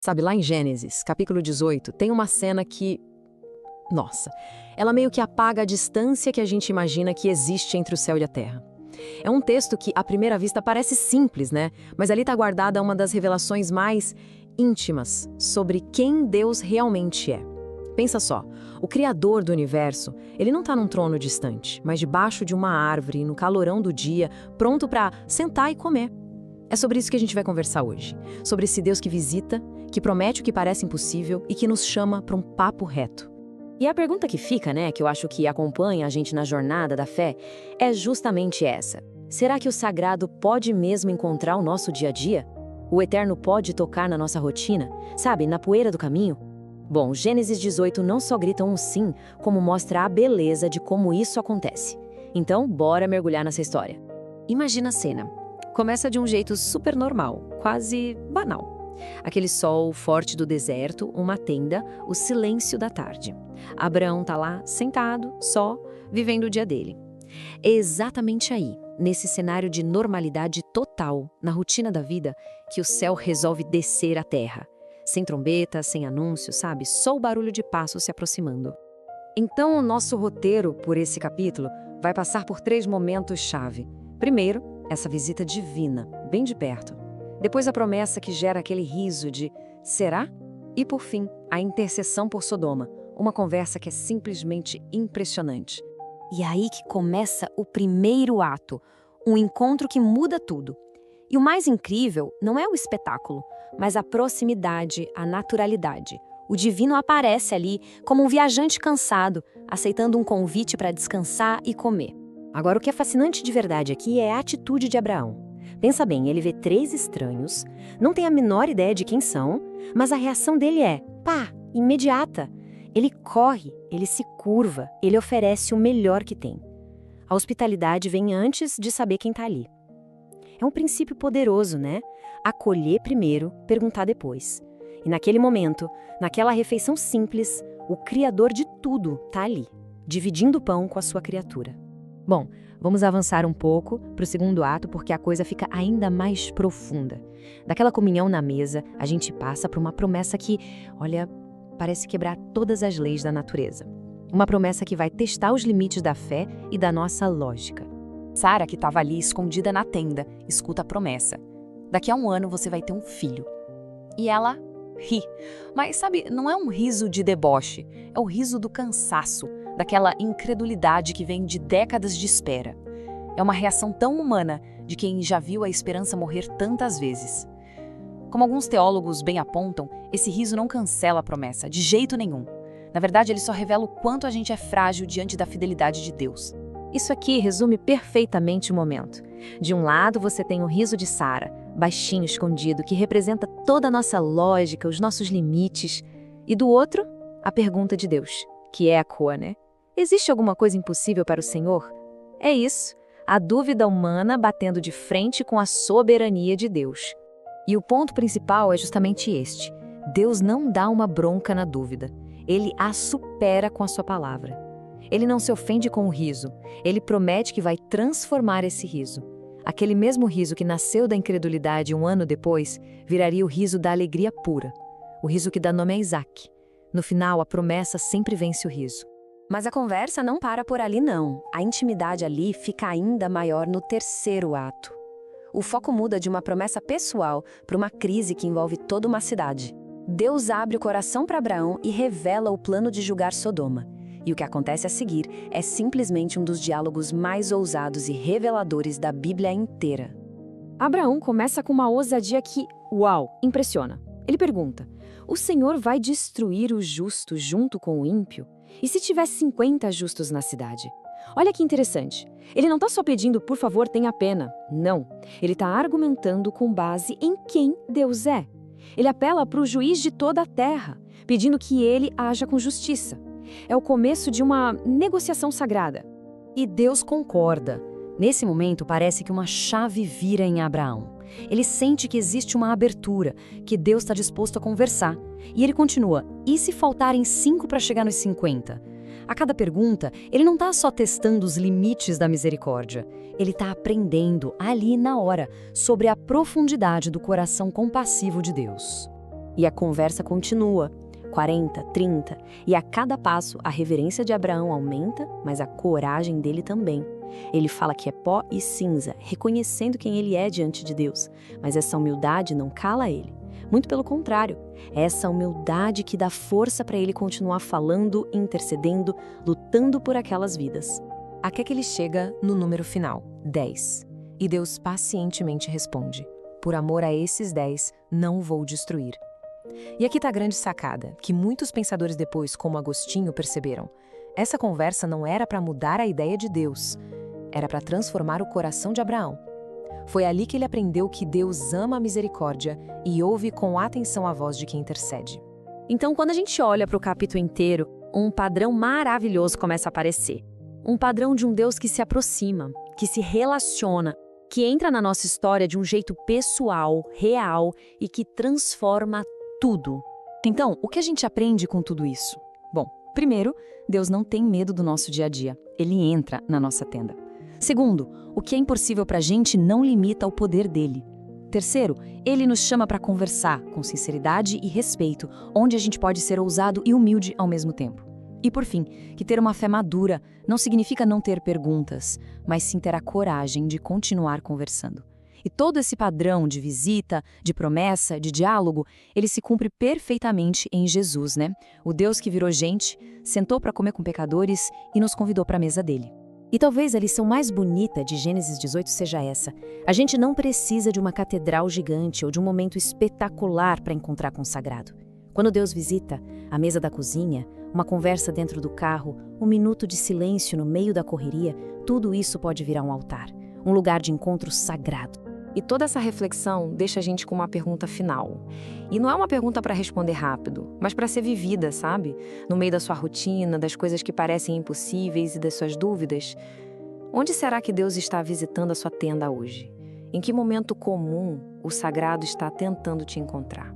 Sabe, lá em Gênesis, capítulo 18, tem uma cena que, nossa, ela meio que apaga a distância que a gente imagina que existe entre o céu e a terra. É um texto que, à primeira vista, parece simples, né? Mas ali está guardada uma das revelações mais íntimas sobre quem Deus realmente é. Pensa só, o Criador do universo, ele não está num trono distante, mas debaixo de uma árvore, no calorão do dia, pronto para sentar e comer. É sobre isso que a gente vai conversar hoje. Sobre esse Deus que visita, que promete o que parece impossível e que nos chama para um papo reto. E a pergunta que fica, né, que eu acho que acompanha a gente na jornada da fé, é justamente essa. Será que o sagrado pode mesmo encontrar o nosso dia a dia? O eterno pode tocar na nossa rotina, sabe, na poeira do caminho? Bom, Gênesis 18 não só grita um sim, como mostra a beleza de como isso acontece. Então, bora mergulhar nessa história. Imagina a cena. Começa de um jeito super normal, quase banal. Aquele sol forte do deserto, uma tenda, o silêncio da tarde. Abraão tá lá, sentado, só, vivendo o dia dele. É exatamente aí, nesse cenário de normalidade total, na rotina da vida, que o céu resolve descer à terra. Sem trombeta, sem anúncio, sabe? Só o barulho de passos se aproximando. Então, o nosso roteiro, por esse capítulo, vai passar por 3 momentos-chave. Primeiro, essa visita divina, bem de perto. Depois a promessa que gera aquele riso de será? E por fim, a intercessão por Sodoma, uma conversa que é simplesmente impressionante. E aí que começa o primeiro ato, um encontro que muda tudo. E o mais incrível não é o espetáculo, mas a proximidade, a naturalidade. O divino aparece ali como um viajante cansado, aceitando um convite para descansar e comer. Agora, o que é fascinante de verdade aqui é a atitude de Abraão. Pensa bem, ele vê 3 estranhos, não tem a menor ideia de quem são, mas a reação dele é, pá, imediata. Ele corre, ele se curva, ele oferece o melhor que tem. A hospitalidade vem antes de saber quem está ali. É um princípio poderoso, né? Acolher primeiro, perguntar depois. E naquele momento, naquela refeição simples, o Criador de tudo está ali, dividindo o pão com a sua criatura. Bom, vamos avançar um pouco para o segundo ato, porque a coisa fica ainda mais profunda. Daquela comunhão na mesa, a gente passa para uma promessa que, olha, parece quebrar todas as leis da natureza. Uma promessa que vai testar os limites da fé e da nossa lógica. Sara, que estava ali escondida na tenda, escuta a promessa. Daqui a 1 ano você vai ter um filho. E ela ri. Mas sabe, não é um riso de deboche, é o riso do cansaço, daquela incredulidade que vem de décadas de espera. É uma reação tão humana de quem já viu a esperança morrer tantas vezes. Como alguns teólogos bem apontam, esse riso não cancela a promessa, de jeito nenhum. Na verdade, ele só revela o quanto a gente é frágil diante da fidelidade de Deus. Isso aqui resume perfeitamente o momento. De um lado, você tem o riso de Sara, baixinho, escondido, que representa toda a nossa lógica, os nossos limites. E do outro, a pergunta de Deus, que ecoa, né? Existe alguma coisa impossível para o Senhor? É isso, a dúvida humana batendo de frente com a soberania de Deus. E o ponto principal é justamente este. Deus não dá uma bronca na dúvida. Ele a supera com a sua palavra. Ele não se ofende com o riso. Ele promete que vai transformar esse riso. Aquele mesmo riso que nasceu da incredulidade 1 ano depois, viraria o riso da alegria pura. O riso que dá nome a Isaac. No final, a promessa sempre vence o riso. Mas a conversa não para por ali, não. A intimidade ali fica ainda maior no terceiro ato. O foco muda de uma promessa pessoal para uma crise que envolve toda uma cidade. Deus abre o coração para Abraão e revela o plano de julgar Sodoma. E o que acontece a seguir é simplesmente um dos diálogos mais ousados e reveladores da Bíblia inteira. Abraão começa com uma ousadia que, uau, impressiona. Ele pergunta: o Senhor vai destruir o justo junto com o ímpio? E se tivesse 50 justos na cidade? Olha que interessante. Ele não está só pedindo, por favor, tenha pena. Não. Ele está argumentando com base em quem Deus é. Ele apela para o juiz de toda a terra, pedindo que ele haja com justiça. É o começo de uma negociação sagrada. E Deus concorda. Nesse momento, parece que uma chave vira em Abraão. Ele sente que existe uma abertura, que Deus está disposto a conversar. E ele continua: e se faltarem 5 para chegar nos 50? A cada pergunta, ele não está só testando os limites da misericórdia. Ele está aprendendo, ali na hora, sobre a profundidade do coração compassivo de Deus. E a conversa continua. 40, 30, e a cada passo a reverência de Abraão aumenta, mas a coragem dele também. Ele fala que é pó e cinza, reconhecendo quem ele é diante de Deus, mas essa humildade não cala ele. Muito pelo contrário, é essa humildade que dá força para ele continuar falando, intercedendo, lutando por aquelas vidas. Até que ele chega no número final, 10. E Deus pacientemente responde: por amor a esses 10, não vou destruir. E aqui está a grande sacada, que muitos pensadores depois, como Agostinho, perceberam. Essa conversa não era para mudar a ideia de Deus, era para transformar o coração de Abraão. Foi ali que ele aprendeu que Deus ama a misericórdia e ouve com atenção a voz de quem intercede. Então, quando a gente olha para o capítulo inteiro, um padrão maravilhoso começa a aparecer. Um padrão de um Deus que se aproxima, que se relaciona, que entra na nossa história de um jeito pessoal, real e que transforma tudo. Então, o que a gente aprende com tudo isso? Bom, primeiro, Deus não tem medo do nosso dia a dia. Ele entra na nossa tenda. Segundo, o que é impossível para a gente não limita o poder dele. Terceiro, ele nos chama para conversar com sinceridade e respeito, onde a gente pode ser ousado e humilde ao mesmo tempo. E por fim, que ter uma fé madura não significa não ter perguntas, mas sim ter a coragem de continuar conversando. E todo esse padrão de visita, de promessa, de diálogo, ele se cumpre perfeitamente em Jesus, né? O Deus que virou gente, sentou para comer com pecadores e nos convidou para a mesa dele. E talvez a lição mais bonita de Gênesis 18 seja essa. A gente não precisa de uma catedral gigante ou de um momento espetacular para encontrar com o sagrado. Quando Deus visita, a mesa da cozinha, uma conversa dentro do carro, um minuto de silêncio no meio da correria, tudo isso pode virar um altar, um lugar de encontro sagrado. E toda essa reflexão deixa a gente com uma pergunta final. E não é uma pergunta para responder rápido, mas para ser vivida, sabe? No meio da sua rotina, das coisas que parecem impossíveis e das suas dúvidas. Onde será que Deus está visitando a sua tenda hoje? Em que momento comum o sagrado está tentando te encontrar?